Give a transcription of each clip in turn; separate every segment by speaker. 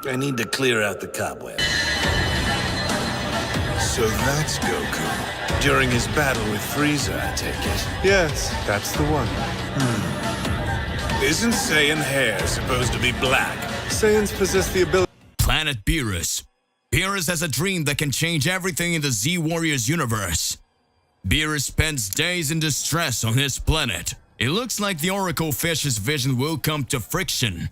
Speaker 1: I need to clear out the cobweb. So that's Goku. During his battle with Frieza, I take it.
Speaker 2: Yes, that's the one.
Speaker 1: Isn't Saiyan hair supposed to be black?
Speaker 2: Saiyans possess the ability.
Speaker 3: Planet Beerus. Beerus has a dream that can change everything in the Z Warriors universe. Beerus spends days in distress on his planet. It looks like the Oracle Fish's vision will come to friction.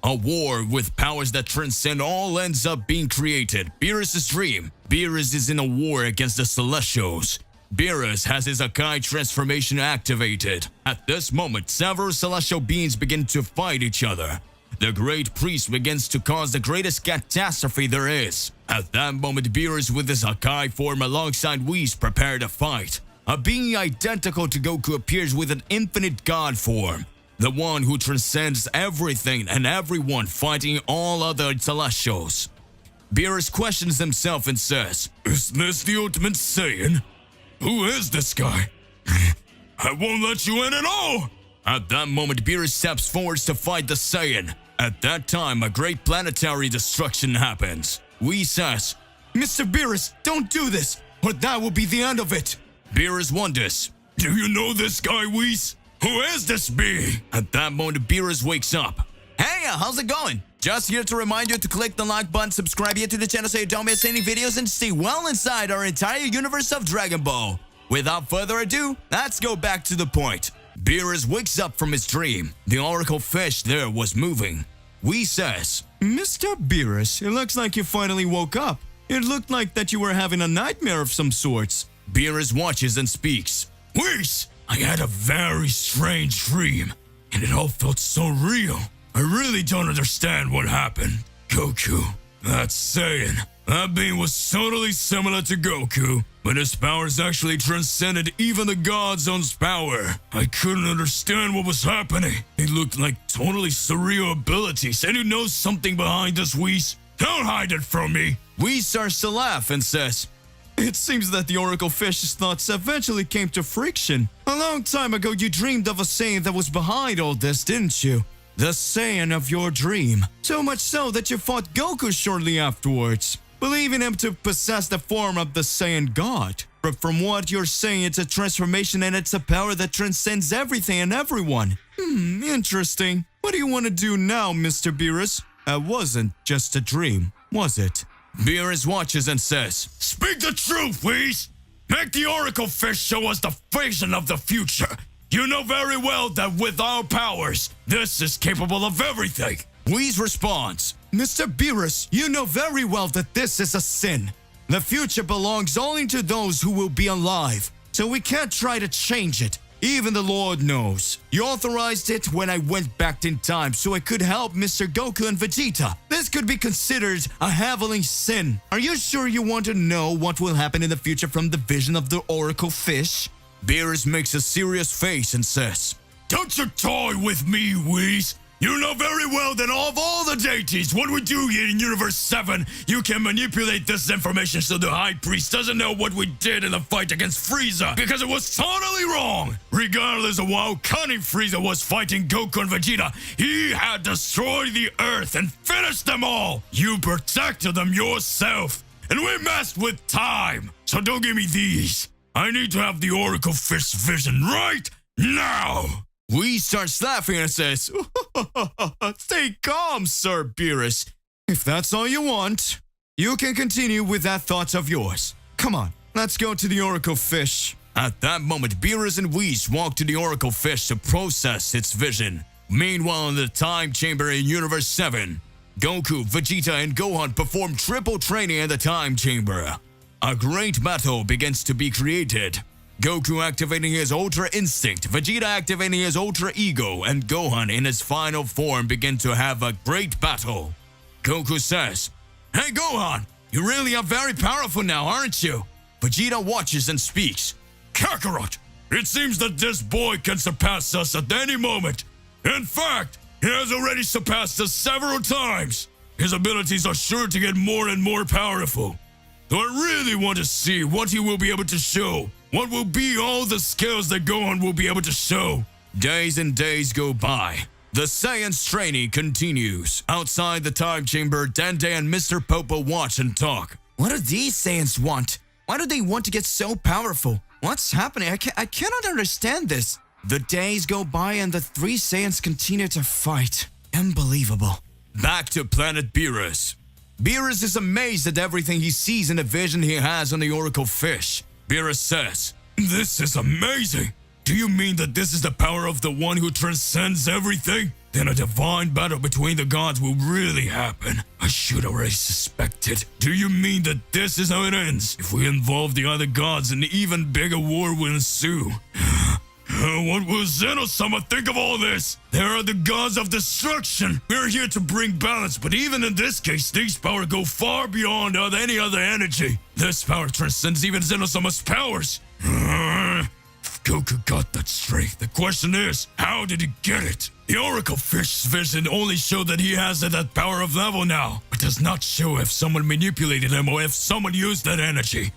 Speaker 3: A war with powers that transcend all ends up being created. Beerus' dream. Beerus is in a war against the Celestials. Beerus has his Akai transformation activated. At this moment, several celestial beings begin to fight each other. The Great Priest begins to cause the greatest catastrophe there is. At that moment, Beerus with his Akai form alongside Whis prepare to fight. A being identical to Goku appears with an infinite god form. The one who transcends everything and everyone, fighting all other celestials. Beerus questions himself and says, "Is this the Ultimate Saiyan? Who is this guy? I won't let you in at all!" At that moment, Beerus steps forward to fight the Saiyan. At that time, a great planetary destruction happens. Whis says, "Mr. Beerus, don't do this, or that will be the end of it." Beerus wonders, "Do you know this guy, Whis? Who is this being?" At that moment, Beerus wakes up. "Hey, how's it going? Just here to remind you to click the like button, subscribe here to the channel so you don't miss any videos, and stay well inside our entire universe of Dragon Ball. Without further ado, let's go back to the point." Beerus wakes up from his dream. The Oracle Fish there was moving. Whis says, "Mr. Beerus, it looks like you finally woke up. It looked like that you were having a nightmare of some sorts." Beerus watches and speaks. "Whis, I had a very strange dream, and it all felt so real. I really don't understand what happened. Goku, that Saiyan, that being was totally similar to Goku, but his powers actually transcended even the God's own power. I couldn't understand what was happening. It looked like totally surreal abilities, and you know something behind this, Whis? Don't hide it from me." Whis starts to laugh and says, "It seems that the Oracle Fish's thoughts eventually came to friction. A long time ago, you dreamed of a Saiyan that was behind all this, didn't you? The Saiyan of your dream. So much so that you fought Goku shortly afterwards, believing him to possess the form of the Saiyan God. But from what you're saying, it's a transformation and it's a power that transcends everything and everyone. Interesting. What do you want to do now, Mr. Beerus? That wasn't just a dream, was it?" Beerus watches and says, "Speak the truth, Whis! Make the Oracle Fish show us the vision of the future. You know very well that with our powers, this is capable of everything." Whis responds, "Mr. Beerus, you know very well that this is a sin. The future belongs only to those who will be alive, so we can't try to change it. Even the Lord knows. You authorized it when I went back in time so I could help Mr. Goku and Vegeta. This could be considered a heavenly sin. Are you sure you want to know what will happen in the future from the vision of the Oracle Fish?" Beerus makes a serious face and says, "Don't you toy with me, Whis. You know very well that of all the deities, what we do here in Universe 7, you can manipulate this information so the High Priest doesn't know what we did in the fight against Frieza, because it was totally wrong. Regardless of how cunning Frieza was fighting Goku and Vegeta, he had destroyed the Earth and finished them all. You protected them yourself, and we messed with time. So don't give me these. I need to have the Oracle Fish vision right now." Whis starts laughing and says, "Stay calm, Sir Beerus. If that's all you want, you can continue with that thought of yours. Come on, let's go to the Oracle Fish." At that moment, Beerus and Whis walk to the Oracle Fish to process its vision. Meanwhile, in the time chamber in Universe 7, Goku, Vegeta, and Gohan perform triple training in the time chamber. A great battle begins to be created. Goku activating his Ultra Instinct, Vegeta activating his Ultra Ego, and Gohan in his final form begin to have a great battle. Goku says, "Hey Gohan, you really are very powerful now, aren't you?" Vegeta watches and speaks, "Kakarot, it seems that this boy can surpass us at any moment. In fact, he has already surpassed us several times. His abilities are sure to get more and more powerful. So I really want to see what he will be able to show. What will be all the skills that Gohan will be able to show?" Days and days go by. The Saiyan's training continues. Outside the time chamber, Dende and Mr. Popo watch and talk.
Speaker 4: What do these Saiyans want? Why do they want to get so powerful? What's happening? I cannot understand this. The days go by and the three Saiyans continue to fight. Unbelievable.
Speaker 3: Back to planet Beerus. Beerus is amazed at everything he sees in the vision he has on the Oracle Fish. Beerus says, "This is amazing. Do you mean that this is the power of the one who transcends everything? Then a divine battle between the gods will really happen. I should already suspect it. Do you mean that this is how it ends? If we involve the other gods, an even bigger war will ensue." What will Zeno-sama think of all this? There are the gods of destruction. We're here to bring balance, but even in this case, these powers go far beyond any other energy. This power transcends even Zeno-sama's powers. If Goku got that strength, the question is, how did he get it? The Oracle Fish's vision only showed that he has that power of level now, but does not show if someone manipulated him or if someone used that energy.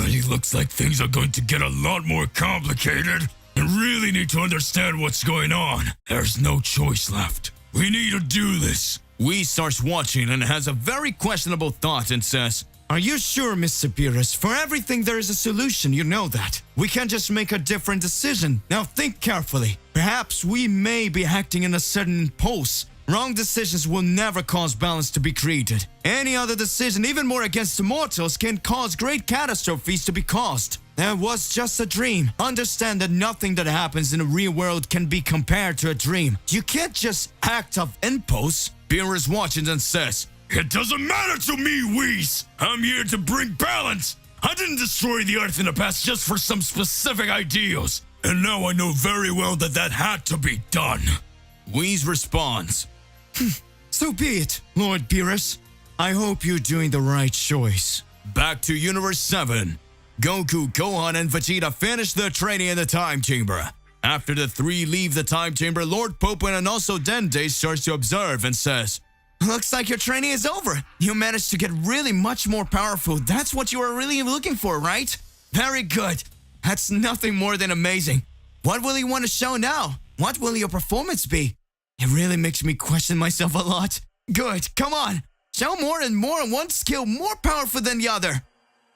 Speaker 3: It looks like things are going to get a lot more complicated. I really need to understand what's going on. There's no choice left. We need to do this. Whis starts watching and has a very questionable thought and says,
Speaker 4: Are you sure, Mr. Beerus? For everything there is a solution, you know that. We can't just make a different decision. Now think carefully. Perhaps we may be acting in a sudden impulse. Wrong decisions will never cause balance to be created. Any other decision, even more against the mortals, can cause great catastrophes to be caused. That was just a dream. Understand that nothing that happens in the real world can be compared to a dream. You can't just act of impulse.
Speaker 3: Beerus watches and says, "It doesn't matter to me, Whis. I'm here to bring balance. I didn't destroy the Earth in the past just for some specific ideals. And now I know very well that that had to be done." Whis responds,
Speaker 4: So be it, Lord Beerus. I hope you're doing the right choice.
Speaker 3: Back to Universe 7. Goku, Gohan, and Vegeta finish their training in the time chamber. After the three leave the time chamber, Lord Popo and also Dende starts to observe and says,
Speaker 4: Looks like your training is over. You managed to get really much more powerful. That's what you were really looking for, right? Very good. That's nothing more than amazing. What will you want to show now? What will your performance be? It really makes me question myself a lot. Good, come on. Show more and more, one skill more powerful than the other.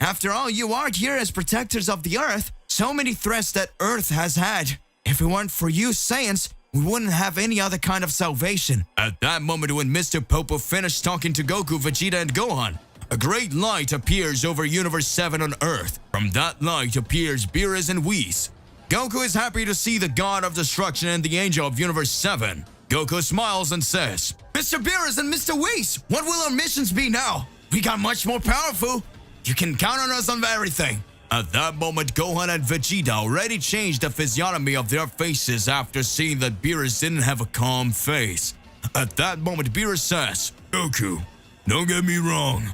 Speaker 4: After all, you are here as protectors of the Earth. So many threats that Earth has had. If it weren't for you Saiyans, we wouldn't have any other kind of salvation.
Speaker 3: At that moment when Mr. Popo finished talking to Goku, Vegeta, and Gohan, a great light appears over Universe 7 on Earth. From that light appears Beerus and Whis. Goku is happy to see the God of Destruction and the Angel of Universe 7. Goku smiles and says,
Speaker 4: Mr. Beerus and Mr. Whis, what will our missions be now? We got much more powerful. You can count on us on everything.
Speaker 3: At that moment, Gohan and Vegeta already changed the physiognomy of their faces after seeing that Beerus didn't have a calm face. At that moment, Beerus says, "Goku, don't get me wrong,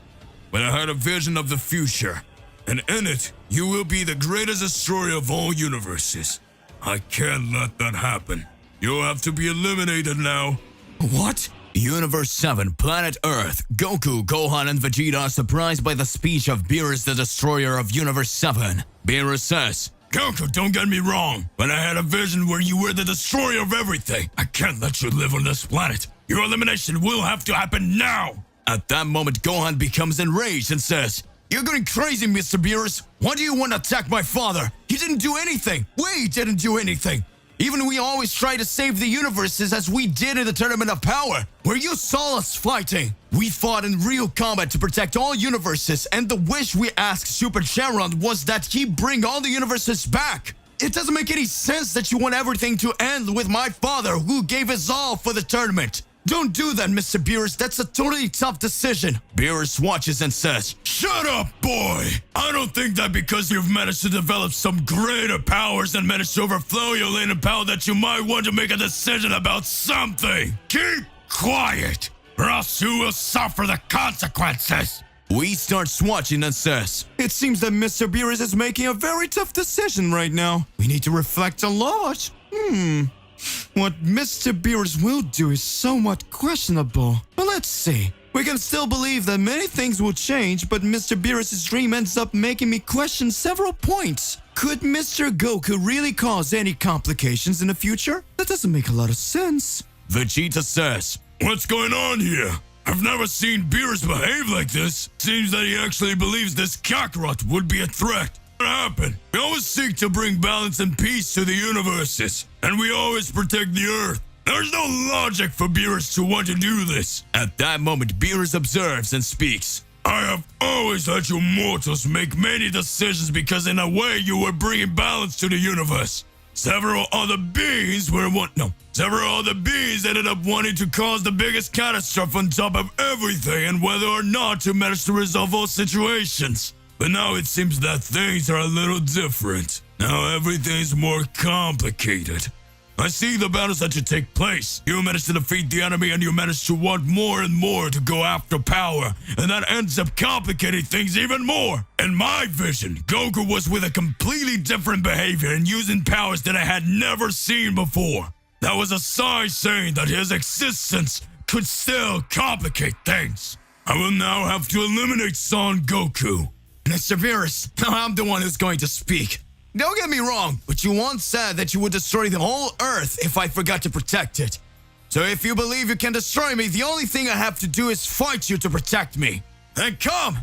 Speaker 3: but I had a vision of the future, and in it, you will be the greatest destroyer of all universes. I can't let that happen. You'll have to be eliminated now."
Speaker 4: What?
Speaker 3: Universe 7, Planet Earth. Goku, Gohan, and Vegeta are surprised by the speech of Beerus, the destroyer of Universe 7. Beerus says, "Goku, don't get me wrong, but I had a vision where you were the destroyer of everything. I can't let you live on this planet. Your elimination will have to happen now." At that moment, Gohan becomes enraged and says, "You're going crazy, Mr. Beerus. Why do you want to attack my father? He didn't do anything. We didn't do anything. Even we always try to save the universes as we did in the Tournament of Power, where you saw us fighting. We fought in real combat to protect all universes, and the wish we asked Super Charon was that he bring all the universes back. It doesn't make any sense that you want everything to end with my father, who gave his all for the tournament. Don't do that, Mr. Beerus. That's a totally tough decision." Beerus watches and says, "Shut up, boy! I don't think that because you've managed to develop some greater powers and managed to overflow your latent power that you might want to make a decision about something. Keep quiet, or else you will suffer the consequences." Whis starts watching and says, "It seems that Mr. Beerus is making a very tough decision right now. We need to reflect a lot. What Mr. Beerus will do is somewhat questionable. But let's see. We can still believe that many things will change, but Mr. Beerus' dream ends up making me question several points. Could Mr. Goku really cause any complications in the future? That doesn't make a lot of sense. Vegeta says, "What's going on here? I've never seen Beerus behave like this. Seems that he actually believes this Kakarot would be a threat. What happened? We always seek to bring balance and peace to the universes, and we always protect the Earth. There's no logic for Beerus to want to do this." At that moment, Beerus observes and speaks. "I have always let you mortals make many decisions because in a way you were bringing balance to the universe. Several other beings ended up wanting to cause the biggest catastrophe on top of everything and whether or not to manage to resolve all situations. But now it seems that things are a little different. Now everything is more complicated. I see the battles that should take place. You manage to defeat the enemy and you manage to want more and more to go after power, and that ends up complicating things even more. In my vision, Goku was with a completely different behavior and using powers that I had never seen before. That was a sign saying that his existence could still complicate things. I will now have to eliminate Son Goku."
Speaker 4: Mr. Beerus, now I'm the one who's going to speak. Don't get me wrong, but you once said that you would destroy the whole Earth if I forgot to protect it. So if you believe you can destroy me, the only thing I have to do is fight you to protect me. Then come!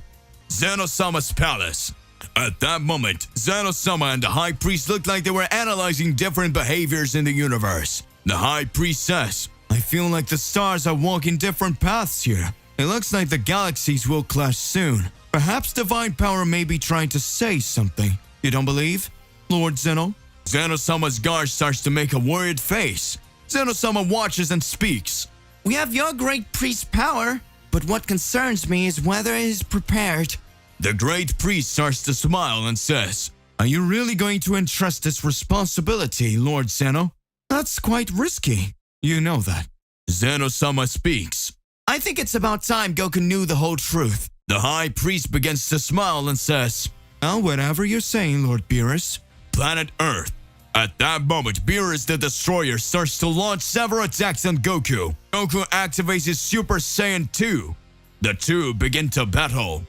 Speaker 3: Zeno-sama's palace. At that moment, Zeno-sama and the High Priest looked like they were analyzing different behaviors in the universe. The High Priest says,
Speaker 4: I feel like the stars are walking different paths here. It looks like the galaxies will clash soon. Perhaps divine power may be trying to say something. You don't believe, Lord Zeno?
Speaker 3: Zeno-sama's guard starts to make a worried face. Zeno-sama watches and speaks.
Speaker 4: We have your great priest's power, but what concerns me is whether it is prepared.
Speaker 3: The great priest starts to smile and says,
Speaker 4: Are you really going to entrust this responsibility, Lord Zeno? That's quite risky. You know that.
Speaker 3: Zeno-sama speaks.
Speaker 4: I think it's about time Goku knew the whole truth.
Speaker 3: The High Priest begins to smile and says,
Speaker 4: Well, whatever you're saying, Lord Beerus.
Speaker 3: Planet Earth. At that moment, Beerus the Destroyer starts to launch several attacks on Goku. Goku activates his Super Saiyan 2. The two begin to battle.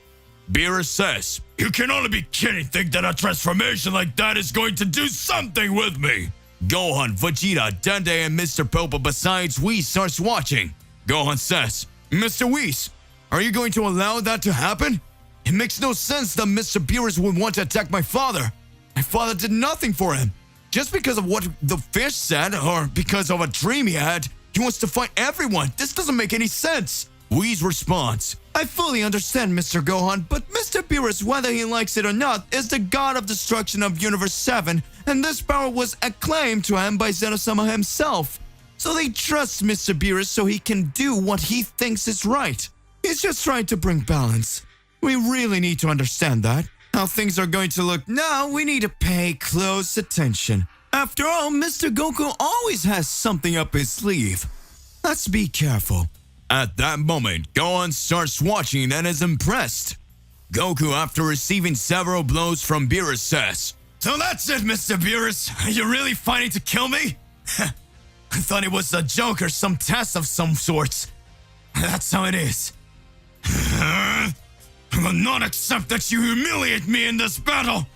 Speaker 3: Beerus says, You can only be kidding, think that a transformation like that is going to do something with me. Gohan, Vegeta, Dende, and Mr. Popo besides Whis starts watching. Gohan says,
Speaker 4: Mr. Whis, are you going to allow that to happen? It makes no sense that Mr. Beerus would want to attack my father. My father did nothing for him. Just because of what the fish said, or because of a dream he had, he wants to fight everyone. This doesn't make any sense.
Speaker 3: Whis responds,
Speaker 4: I fully understand, Mr. Gohan, but Mr. Beerus, whether he likes it or not, is the god of destruction of Universe 7, and this power was acclaimed to him by Zeno-sama himself. So they trust Mr. Beerus so he can do what he thinks is right. He's just trying to bring balance. We really need to understand that. How things are going to look now, we need to pay close attention. After all, Mr. Goku always has something up his sleeve. Let's be careful.
Speaker 3: At that moment, Gohan starts watching and is impressed. Goku, after receiving several blows from Beerus, says,
Speaker 4: So that's it, Mr. Beerus. Are you really fighting to kill me? I thought it was a joke or some test of some sorts. That's how it is. I will not accept that you humiliate me in this battle.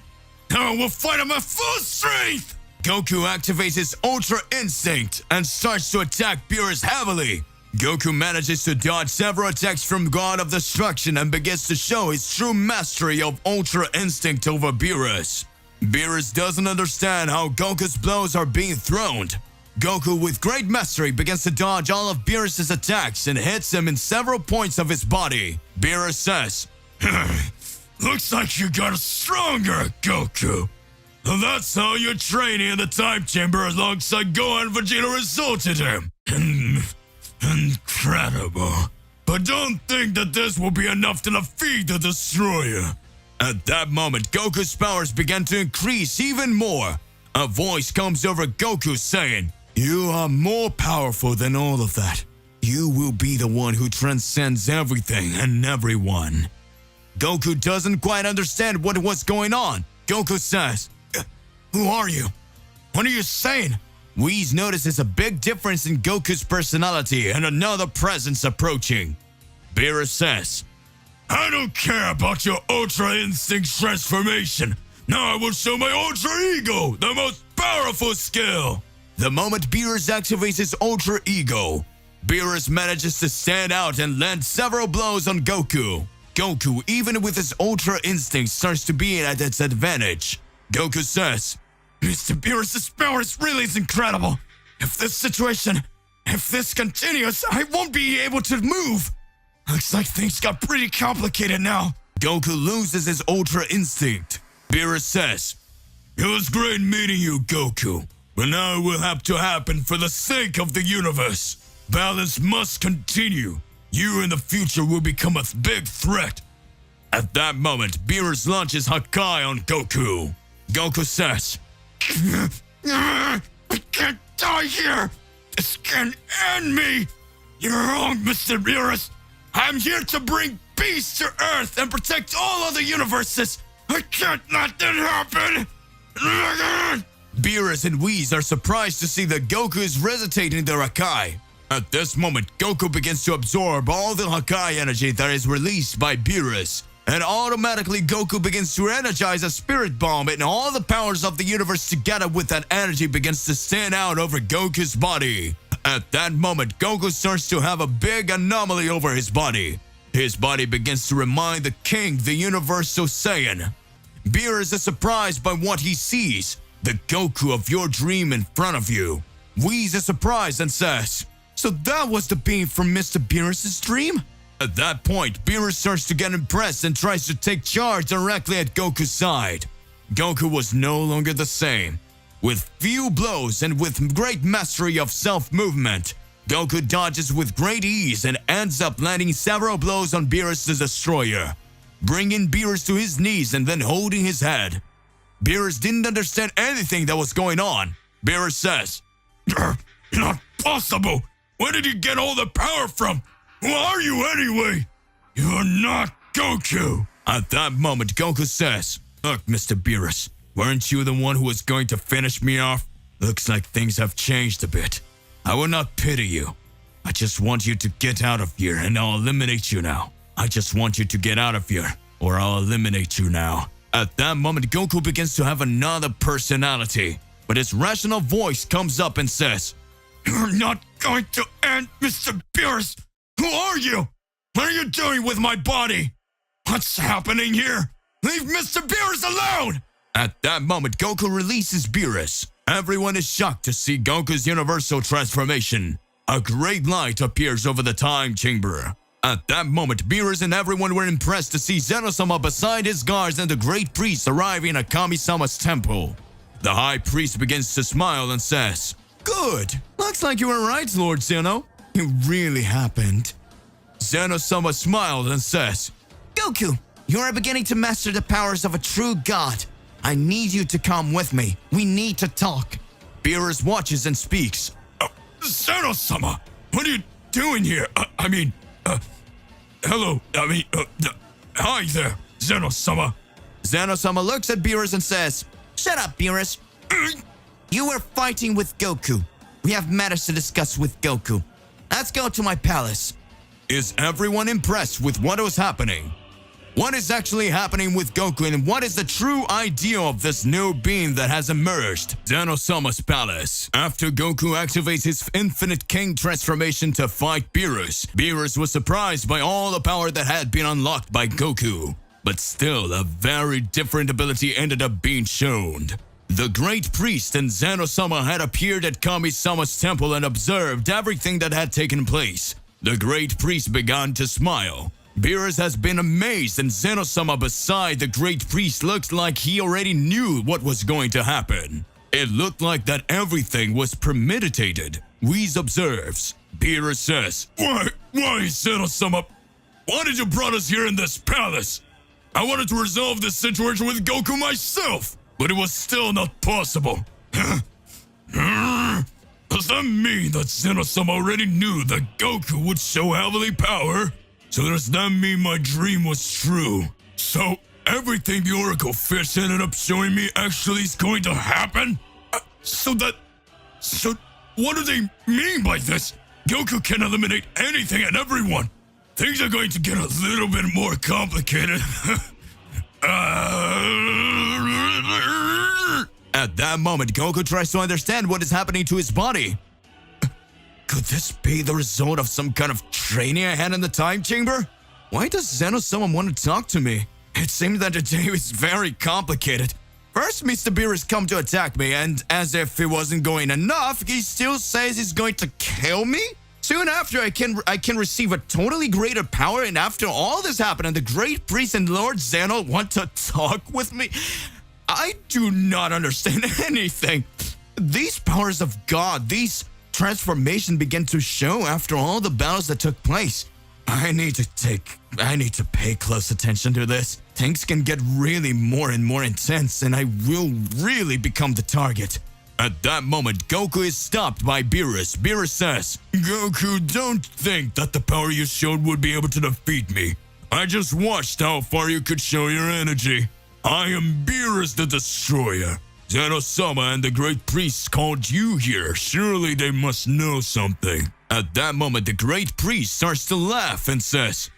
Speaker 4: Now I will fight at my full strength.
Speaker 3: Goku activates his Ultra Instinct and starts to attack Beerus heavily. Goku manages to dodge several attacks from God of Destruction and begins to show his true mastery of Ultra Instinct over Beerus. Beerus doesn't understand how Goku's blows are being thrown. Goku, with great mastery, begins to dodge all of Beerus' attacks and hits him in several points of his body. Beerus says,
Speaker 5: Looks like you got stronger, Goku. Well, that's how your training in the time chamber alongside Gohan and Vegeta resulted him. Incredible. But don't think that this will be enough to defeat the Destroyer.
Speaker 3: At that moment, Goku's powers began to increase even more. A voice comes over Goku saying,
Speaker 4: You are more powerful than all of that. You will be the one who transcends everything and everyone.
Speaker 3: Goku doesn't quite understand what was going on. Goku says,
Speaker 4: Who are you? What are you saying?
Speaker 3: Whis notices a big difference in Goku's personality and another presence approaching. Beerus says,
Speaker 5: I don't care about your Ultra Instinct transformation. Now I will show my Ultra Ego, the most powerful skill.
Speaker 3: The moment Beerus activates his ultra ego, Beerus manages to stand out and land several blows on Goku. Goku, even with his ultra instinct, starts to be at its advantage. Goku says,
Speaker 5: Mr. Beerus' power really is incredible. If this continues, I won't be able to move. Looks like things got pretty complicated now.
Speaker 3: Goku loses his ultra instinct. Beerus says,
Speaker 5: It was great meeting you, Goku. But now it will have to happen for the sake of the universe. Balance must continue. You in the future will become a big threat.
Speaker 3: At that moment, Beerus launches Hakai on Goku. Goku says,
Speaker 5: I can't die here. This can end me. You're wrong, Mr. Beerus. I'm here to bring peace to Earth and protect all other universes. I can't let that happen.
Speaker 3: Beerus and Whis are surprised to see that Goku is resuscitating their Hakai. At this moment, Goku begins to absorb all the Hakai energy that is released by Beerus, and automatically Goku begins to energize a spirit bomb, and all the powers of the universe together with that energy begins to stand out over Goku's body. At that moment, Goku starts to have a big anomaly over his body. His body begins to remind the King, the Universal Saiyan. Beerus is surprised by what he sees, the Goku of your dream in front of you. Whis is surprised and says, So that was the being from Mr. Beerus' dream? At that point, Beerus starts to get impressed and tries to take charge directly at Goku's side. Goku was no longer the same. With few blows and with great mastery of self-movement, Goku dodges with great ease and ends up landing several blows on Beerus the Destroyer, bringing Beerus to his knees and then holding his head. Beerus didn't understand anything that was going on. Beerus says,
Speaker 5: Not possible. Where did you get all the power from? Who are you anyway? You're not Goku.
Speaker 3: At that moment, Goku says, Look, Mr. Beerus, weren't you the one who was going to finish me off? Looks like things have changed a bit. I will not pity you. I just want you to get out of here and I'll eliminate you now. I just want you to get out of here or I'll eliminate you now. At that moment, Goku begins to have another personality, but his rational voice comes up and says,
Speaker 5: You're not going to end, Mr. Beerus. Who are you? What are you doing with my body? What's happening here? Leave Mr. Beerus alone!
Speaker 3: At that moment, Goku releases Beerus. Everyone is shocked to see Goku's universal transformation. A great light appears over the time chamber. At that moment, Beerus and everyone were impressed to see Zeno-sama beside his guards and the great priest arriving at Kami-sama's temple. The high priest begins to smile and says, Good! Looks like you were right, Lord Zeno. It really happened. Zeno-sama smiled and says,
Speaker 4: Goku, you are beginning to master the powers of a true god. I need you to come with me. We need to talk.
Speaker 3: Beerus watches and speaks.
Speaker 5: Zeno-sama, what are you doing here? Hello, hi there, Zeno-sama.
Speaker 4: Zeno-sama looks at Beerus and says, Shut up, Beerus. You were fighting with Goku. We have matters to discuss with Goku. Let's go to my palace.
Speaker 3: Is everyone impressed with what was happening? What is actually happening with Goku and what is the true idea of this new being that has emerged? Zeno-sama's palace. After Goku activates his Infinite King transformation to fight Beerus, Beerus was surprised by all the power that had been unlocked by Goku. But still, a very different ability ended up being shown. The great priest and Zeno-sama had appeared at Kami-sama's temple and observed everything that had taken place. The great priest began to smile. Beerus has been amazed and Zeno-sama beside the great priest looked like he already knew what was going to happen. It looked like that everything was premeditated. Whis observes. Beerus says,
Speaker 5: Why, Zeno-sama? Why did you brought us here in this palace? I wanted to resolve this situation with Goku myself, but it was still not possible. Does that mean that Zeno-sama already knew that Goku would show heavenly power? So does that mean my dream was true? So everything the Oracle Fish ended up showing me actually is going to happen? So what do they mean by this? Goku can eliminate anything and everyone. Things are going to get a little bit more complicated.
Speaker 3: At that moment, Goku tries to understand what is happening to his body. Could this be the result of some kind of training I had in the time chamber? Why does Zeno-sama want to talk to me? It seems that today is very complicated. First, Mr. Beerus come to attack me, and as if it wasn't going enough, he still says he's going to kill me? Soon after, I can receive a totally greater power, and after all this happened, and the great priest and Lord Zeno want to talk with me? I do not understand anything. These powers of God, these transformation begin to show after all the battles that took place. I need to pay close attention to this. Things can get really more and more intense, and I will really become the target. At that moment, Goku is stopped by Beerus. Beerus says,
Speaker 5: Goku, don't think that the power you showed would be able to defeat me. I just watched how far you could show your energy. I am Beerus the Destroyer. Zeno-sama and the great priests called you here. Surely they must know something.
Speaker 3: At that moment, the great priest starts to laugh and says,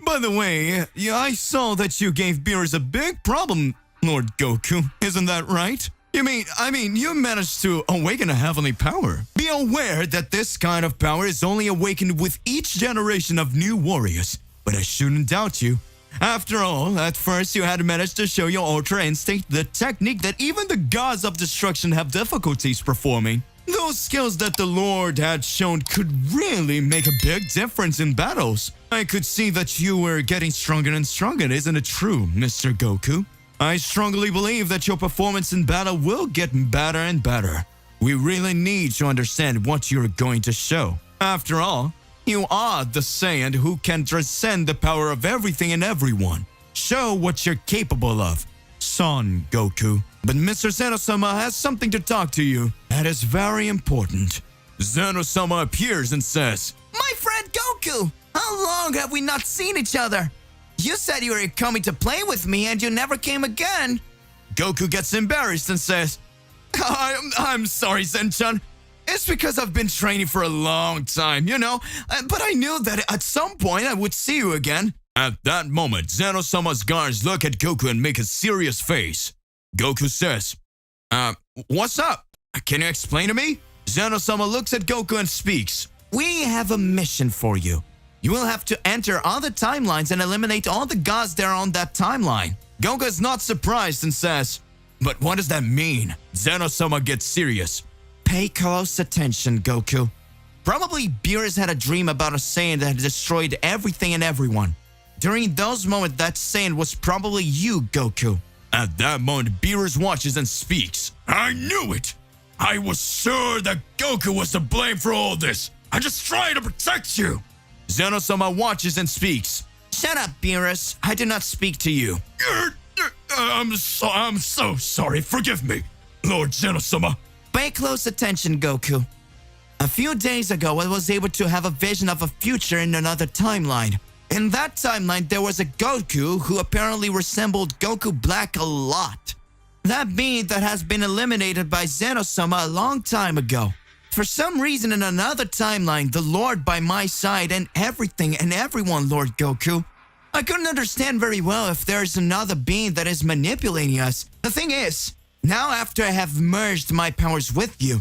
Speaker 3: By the way, I saw that you gave Beerus a big problem, Lord Goku. Isn't that right? You managed to awaken a heavenly power. Be aware that this kind of power is only awakened with each generation of new warriors. But I shouldn't doubt you. After all, at first you had managed to show your Ultra Instinct, the technique that even the gods of destruction have difficulties performing. Those skills that the Lord had shown could really make a big difference in battles. I could see that you were getting stronger and stronger, isn't it true, Mr. Goku? I strongly believe that your performance in battle will get better and better. We really need to understand what you're going to show. After all, you are the Saiyan who can transcend the power of everything and everyone. Show what you're capable of, Son Goku. But Mr. Zeno-sama has something to talk to you. That is very important. Zeno-sama appears and says,
Speaker 4: My friend Goku! How long have we not seen each other? You said you were coming to play with me and you never came again.
Speaker 3: Goku gets embarrassed and says, I'm sorry, Zen-chan. It's because I've been training for a long time, but I knew that at some point I would see you again. At that moment, Zeno-sama's guards look at Goku and make a serious face. Goku says, what's up? Can you explain to me? Zeno-sama looks at Goku and speaks. We have a mission for you. You will have to enter all the timelines and eliminate all the gods there on that timeline. Goku is not surprised and says, but what does that mean? Zeno-sama gets serious. Pay close attention, Goku. Probably Beerus had a dream about a Saiyan that had destroyed everything and everyone. During those moments, that Saiyan was probably you, Goku. At that moment, Beerus watches and speaks.
Speaker 5: I knew it! I was sure that Goku was to blame for all this. I just tried to protect you.
Speaker 3: Zeno-sama watches and speaks.
Speaker 4: Shut up, Beerus. I do not speak to you.
Speaker 5: I'm so sorry. Forgive me, Lord Zeno-sama.
Speaker 4: Pay close attention, Goku. A few days ago, I was able to have a vision of a future in another timeline. In that timeline, there was a Goku who apparently resembled Goku Black a lot. That being that has been eliminated by Zeno-sama a long time ago. For some reason in another timeline, the Lord by my side and everything and everyone, Lord Goku. I couldn't understand very well if there is another being that is manipulating us. The thing is, now after I have merged my powers with you,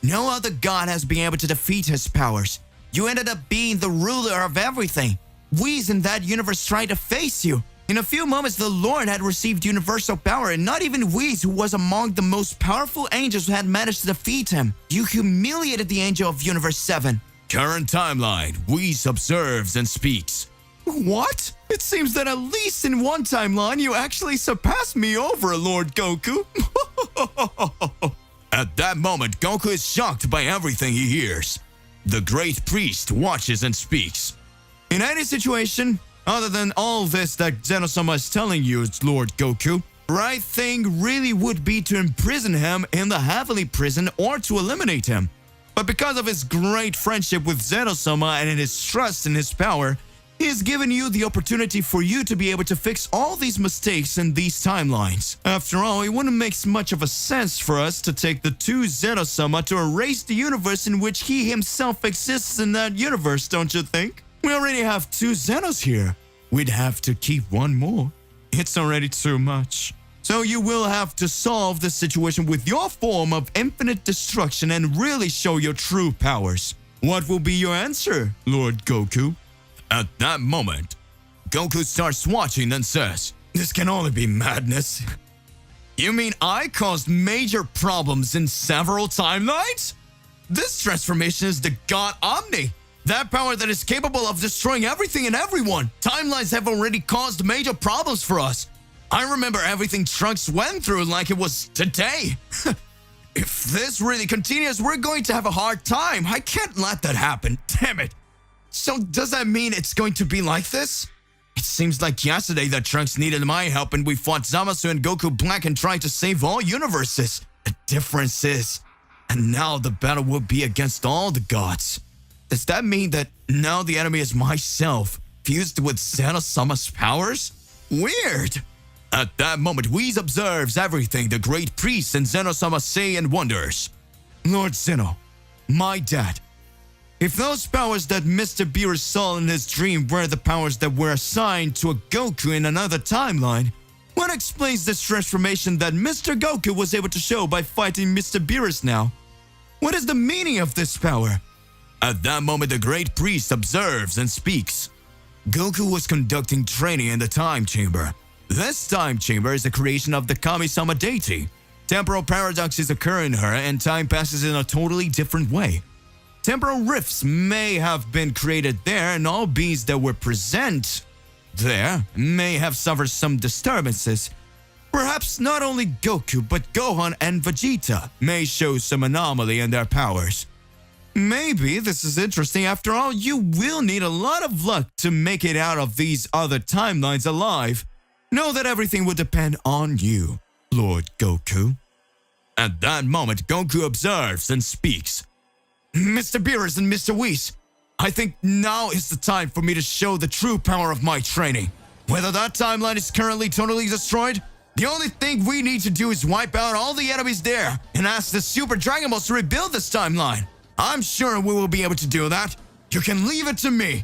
Speaker 4: no other god has been able to defeat his powers. You ended up being the ruler of everything. Whis in that universe tried to face you. In a few moments, the Lord had received universal power, and not even Whis, who was among the most powerful angels, had managed to defeat him. You humiliated the angel of Universe 7.
Speaker 3: Current timeline, Whis observes and speaks. What? It seems that at least in one timeline, you actually surpassed me over, Lord Goku. At that moment, Goku is shocked by everything he hears. The great priest watches and speaks. In any situation, other than all this that Zeno-sama is telling you, Lord Goku, right thing really would be to imprison him in the heavenly prison or to eliminate him. But because of his great friendship with Zeno-sama and his trust in his power, he has given you the opportunity for you to be able to fix all these mistakes in these timelines. After all, it wouldn't make much of a sense for us to take the two Zeno-sama to erase the universe in which he himself exists in that universe, don't you think? We already have two Zenos here. We'd have to keep one more. It's already too much.
Speaker 4: So you will have to solve the situation with your form of infinite destruction and really show your true powers. What will be your answer, Lord Goku?
Speaker 3: At that moment, Goku starts watching and says,
Speaker 4: This can only be madness.
Speaker 3: You mean I caused major problems in several timelines?
Speaker 4: This transformation is the God Omni. That power that is capable of destroying everything and everyone. Timelines have already caused major problems for us. I remember everything Trunks went through like it was today. If this really continues, we're going to have a hard time. I can't let that happen. Damn it. So does that mean it's going to be like this? It seems like yesterday that Trunks needed my help and we fought Zamasu and Goku Black and tried to save all universes. The difference is, and now the battle will be against all the gods. Does that mean that now the enemy is myself, fused with Zeno-sama's powers? Weird.
Speaker 3: At that moment, Whis observes everything the great priest and Zeno-sama say and wonders.
Speaker 4: Lord Zeno, my dad. If those powers that Mr. Beerus saw in his dream were the powers that were assigned to a Goku in another timeline, what explains this transformation that Mr. Goku was able to show by fighting Mr. Beerus now? What is the meaning of this power?
Speaker 3: At that moment, the great priest observes and speaks.
Speaker 4: Goku was conducting training in the time chamber. This time chamber is a creation of the Kami-sama deity. Temporal paradoxes occur in her and time passes in a totally different way. Temporal rifts may have been created there and all beings that were present there may have suffered some disturbances. Perhaps not only Goku but Gohan and Vegeta may show some anomaly in their powers. Maybe this is interesting. After all, you will need a lot of luck to make it out of these other timelines alive. Know that everything will depend on you, Lord Goku.
Speaker 3: At that moment, Goku observes and speaks.
Speaker 4: Mr. Beerus and Mr. Whis, I think now is the time for me to show the true power of my training. Whether that timeline is currently totally destroyed, the only thing we need to do is wipe out all the enemies there and ask the Super Dragon Balls to rebuild this timeline. I'm sure we will be able to do that. You can leave it to me.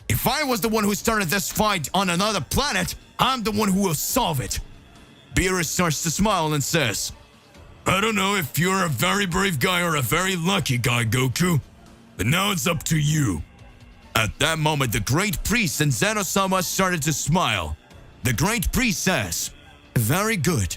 Speaker 4: If I was the one who started this fight on another planet, I'm the one who will solve it.
Speaker 3: Beerus starts to smile and says,
Speaker 5: I don't know if you're a very brave guy or a very lucky guy, Goku, but now it's up to you.
Speaker 3: At that moment, the great priest and Zeno-sama started to smile. The great priest says,
Speaker 4: Very good.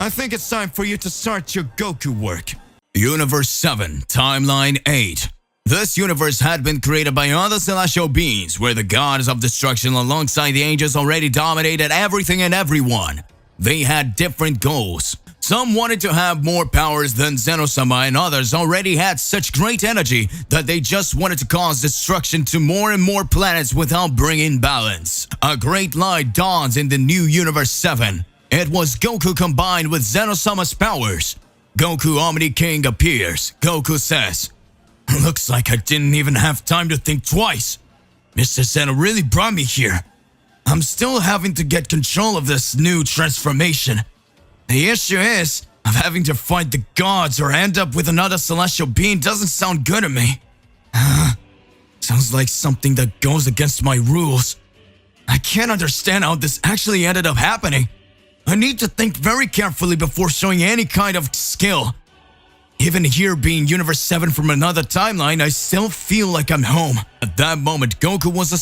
Speaker 4: I think it's time for you to start your Goku work.
Speaker 3: Universe 7, Timeline 8. This universe had been created by other celestial beings, where the gods of destruction alongside the angels already dominated everything and everyone. They had different goals. Some wanted to have more powers than Zeno-sama, and others already had such great energy that they just wanted to cause destruction to more and more planets without bringing balance. A great light dawns in the new Universe 7. It was Goku combined with Zeno-sama's powers. Goku Omni King appears. Goku says,
Speaker 4: Looks like I didn't even have time to think twice. Mr. Zeno really brought me here. I'm still having to get control of this new transformation. The issue is, of having to fight the gods or end up with another celestial being doesn't sound good to me. Sounds like something that goes against my rules. I can't understand how this actually ended up happening. I need to think very carefully before showing any kind of skill. Even here being Universe 7 from another timeline, I still feel like I'm home.
Speaker 3: At that moment, Goku has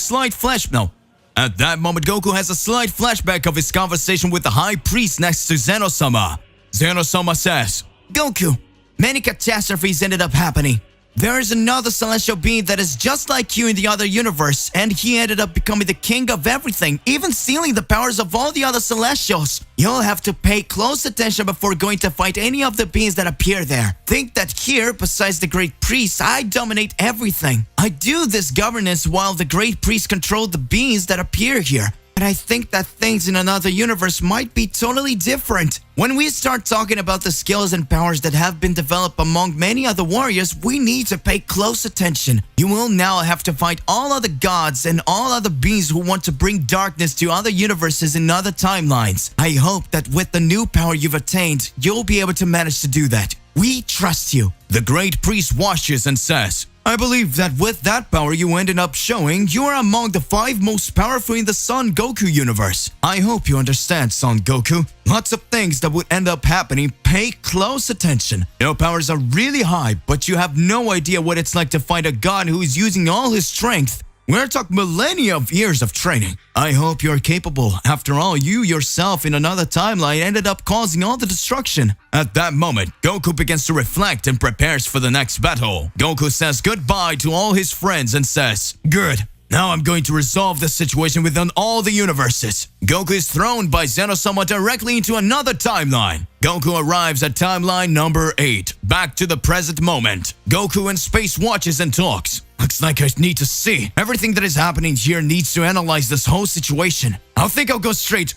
Speaker 3: a slight flashback of his conversation with the High Priest next to Zeno-sama. Zeno-sama says,
Speaker 4: Goku, many catastrophes ended up happening. There is another celestial being that is just like you in the other universe, and he ended up becoming the king of everything, even stealing the powers of all the other celestials. You'll have to pay close attention before going to fight any of the beings that appear there. Think that here, besides the great priest, I dominate everything. I do this governance while the great priest controlled the beings that appear here. But I think that things in another universe might be totally different. When we start talking about the skills and powers that have been developed among many other warriors, we need to pay close attention. You will now have to fight all other gods and all other beings who want to bring darkness to other universes and other timelines. I hope that with the new power you've attained, you'll be able to manage to do that. We trust you.
Speaker 3: The great priest washes and says,
Speaker 4: I believe that with that power you ended up showing, you are among the 5 most powerful in the Son Goku universe. I hope you understand, Son Goku. Lots of things that would end up happening. Pay close attention. Your powers are really high, but you have no idea what it's like to fight a god who is using all his strength. We're talking millennia of years of training. I hope you're capable. After all, you yourself in another timeline ended up causing all the destruction. At that moment, Goku begins to reflect and prepares for the next battle. Goku says goodbye to all his friends and says, "Good. Now I'm going to resolve the situation within all the universes." Goku is thrown by Zeno-sama directly into another timeline. Goku arrives at timeline number 8, back to the present moment. Goku in space watches and talks. Looks like I need to see. Everything that is happening here needs to analyze this whole situation. I think I'll go straight to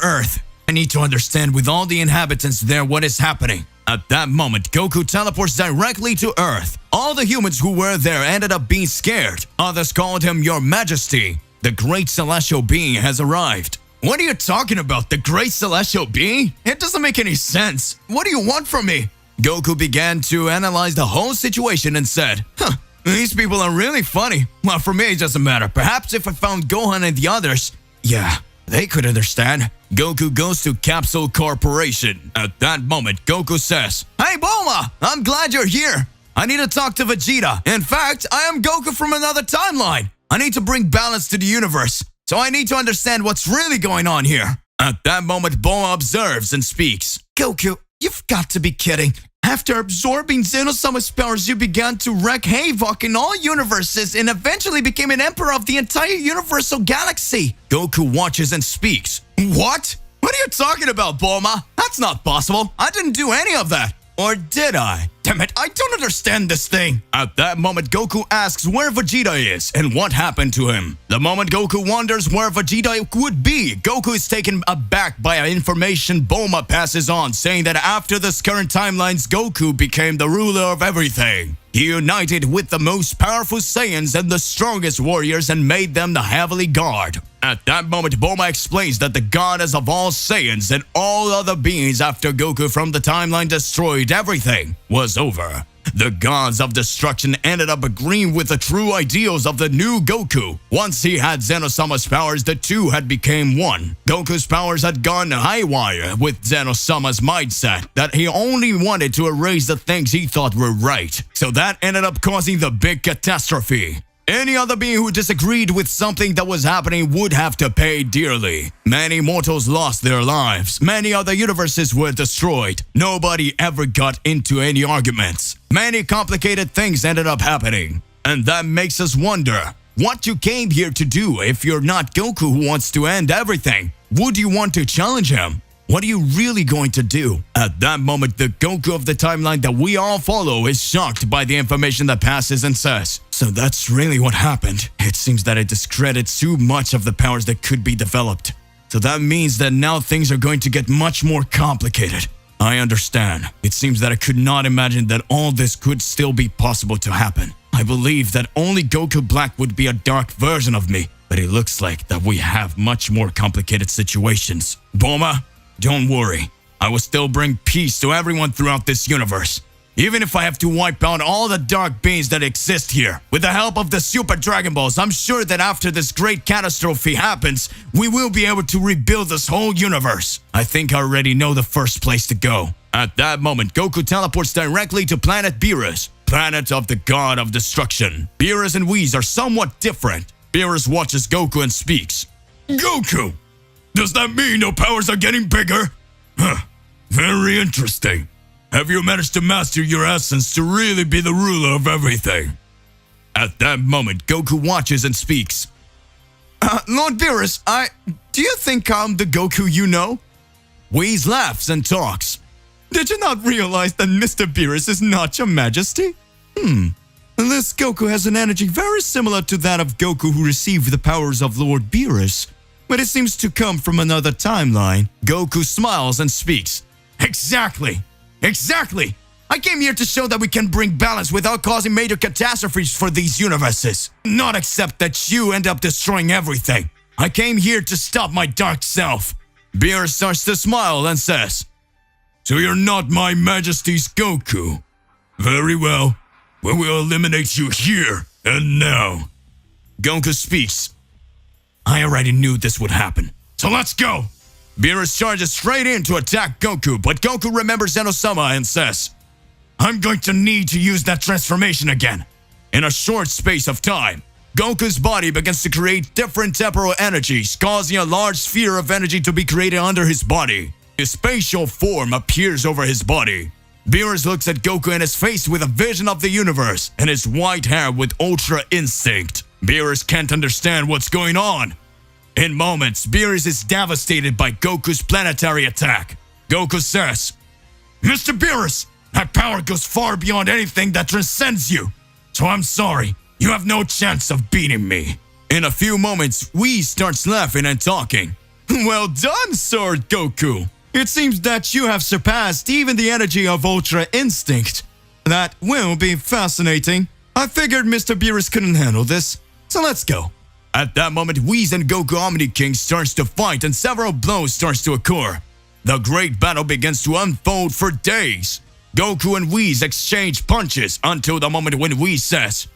Speaker 4: Earth. I need to understand with all the inhabitants there what is happening. At that moment, Goku teleports directly to Earth. All the humans who were there ended up being scared. Others called him Your Majesty. The great celestial being has arrived. What are you talking about? The great celestial being? It doesn't make any sense. What do you want from me? Goku began to analyze the whole situation and said, these people are really funny. Well, for me, it doesn't matter. Perhaps if I found Gohan and the others, yeah, they could understand. Goku goes to Capsule Corporation. At that moment, Goku says, "Hey, Bulma, I'm glad you're here. I need to talk to Vegeta. In fact, I am Goku from another timeline. I need to bring balance to the universe, so I need to understand what's really going on here." At that moment, Bulma observes and speaks. "Goku, you've got to be kidding. After absorbing Zeno-sama's powers, you began to wreak havoc in all universes and eventually became an emperor of the entire universal galaxy." Goku watches and speaks. What? What are you talking about, Bulma? That's not possible. I didn't do any of that. Or did I? Damn it, I don't understand this thing. At that moment, Goku asks where Vegeta is and what happened to him. The moment Goku wonders where Vegeta would be, Goku is taken aback by information Bulma passes on, saying that after this current timelines, Goku became the ruler of everything. He united with the most powerful Saiyans and the strongest warriors and made them the Heavenly Guard. At that moment, Bulma explains that the goddess of all Saiyans and all other beings after Goku from the timeline destroyed everything was over. The gods of destruction ended up agreeing with the true ideals of the new Goku. Once he had Zeno-sama's powers, the two had become one. Goku's powers had gone haywire with Zeno-sama's mindset that he only wanted to erase the things he thought were right. So that ended up causing the big catastrophe. Any other being who disagreed with something that was happening would have to pay dearly. Many mortals lost their lives. Many other universes were destroyed. Nobody ever got into any arguments. Many complicated things ended up happening. And that makes us wonder what you came here to do if you're not Goku who wants to end everything. Would you want to challenge him? What are you really going to do? At that moment, the Goku of the timeline that we all follow is shocked by the information that passes and says, "So that's really what happened. It seems that it discredits too much of the powers that could be developed. So that means that now things are going to get much more complicated. I understand. It seems that I could not imagine that all this could still be possible to happen. I believe that only Goku Black would be a dark version of me, but it looks like that we have much more complicated situations. Bulma, don't worry. I will still bring peace to everyone throughout this universe. Even if I have to wipe out all the dark beings that exist here. With the help of the Super Dragon Balls, I'm sure that after this great catastrophe happens, we will be able to rebuild this whole universe. I think I already know the first place to go." At that moment, Goku teleports directly to planet Beerus, planet of the god of destruction. Beerus and Whis are somewhat different. Beerus watches Goku and speaks.
Speaker 5: Goku! Does that mean your powers are getting bigger? Very interesting. Have you managed to master your essence to really be the ruler of everything?
Speaker 3: At that moment, Goku watches and speaks.
Speaker 4: Lord Beerus, do you think I'm the Goku you know?
Speaker 3: Whis laughs and talks.
Speaker 4: Did you not realize that Mr. Beerus is not your majesty? This Goku has an energy very similar to that of Goku who received the powers of Lord Beerus, but it seems to come from another timeline.
Speaker 3: Goku smiles and speaks.
Speaker 4: Exactly! I came here to show that we can bring balance without causing major catastrophes for these universes. Not accept that you end up destroying everything. I came here to stop my dark self.
Speaker 3: Beerus starts to smile and says,
Speaker 5: "So you're not my majesty's Goku? Very well. We will eliminate you here and now.
Speaker 3: Goku speaks. I already knew this would happen. So let's go! Beerus charges straight in to attack Goku, but Goku remembers Zeno-sama and says, I'm going to need to use that transformation again. In a short space of time, Goku's body begins to create different temporal energies, causing a large sphere of energy to be created under his body. His spatial form appears over his body. Beerus looks at Goku and is faced with a vision of the universe and his white hair with ultra instinct. Beerus can't understand what's going on. In moments, Beerus is devastated by Goku's planetary attack. Goku says, Mr. Beerus, that power goes far beyond anything that transcends you. So I'm sorry, you have no chance of beating me. In a few moments, Whis starts laughing and talking. Well done, Sword Goku. It seems that you have surpassed even the energy of Ultra Instinct. That will be fascinating. I figured Mr. Beerus couldn't handle this, so let's go. At that moment, Whis and Goku Omni King starts to fight and several blows starts to occur. The great battle begins to unfold for days. Goku and Whis exchange punches until the moment when Whis says,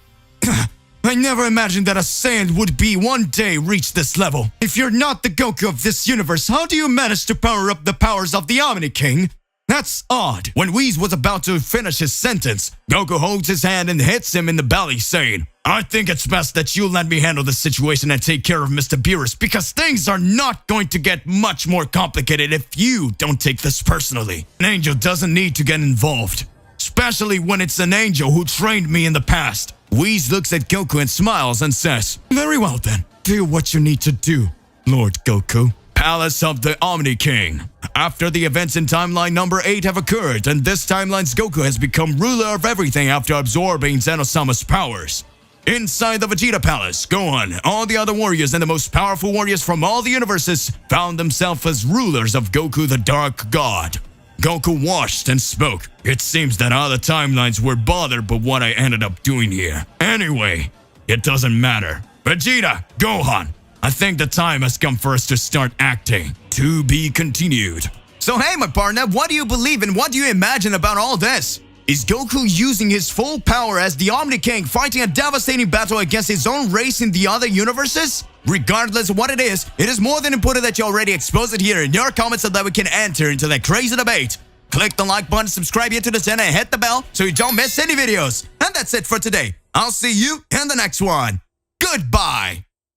Speaker 3: I never imagined that a Saiyan would be one day reach this level. If you're not the Goku of this universe, how do you manage to power up the powers of the Omni King? That's odd. When Whis was about to finish his sentence, Goku holds his hand and hits him in the belly, saying, I think it's best that you let me handle this situation and take care of Mr. Beerus, because things are not going to get much more complicated if you don't take this personally. An angel doesn't need to get involved, especially when it's an angel who trained me in the past. Whis looks at Goku and smiles and says, Very well then, do what you need to do, Lord Goku. Palace of the Omni King. After the events in timeline number 8 have occurred, and this timeline's Goku has become ruler of everything after absorbing Zeno-sama's powers. Inside the Vegeta Palace, Gohan, all the other warriors and the most powerful warriors from all the universes found themselves as rulers of Goku the Dark God. Goku watched and spoke. It seems that other timelines were bothered by what I ended up doing here. Anyway, it doesn't matter. Vegeta, Gohan, I think the time has come for us to start acting. To be continued.
Speaker 4: So hey, my partner, what do you believe and what do you imagine about all this? Is Goku using his full power as the Omni King fighting a devastating battle against his own race in the other universes? Regardless of what it is more than important that you already expose it here in your comments so that we can enter into that crazy debate. Click the like button, subscribe here to the channel, and hit the bell so you don't miss any videos. And that's it for today. I'll see you in the next one. Goodbye.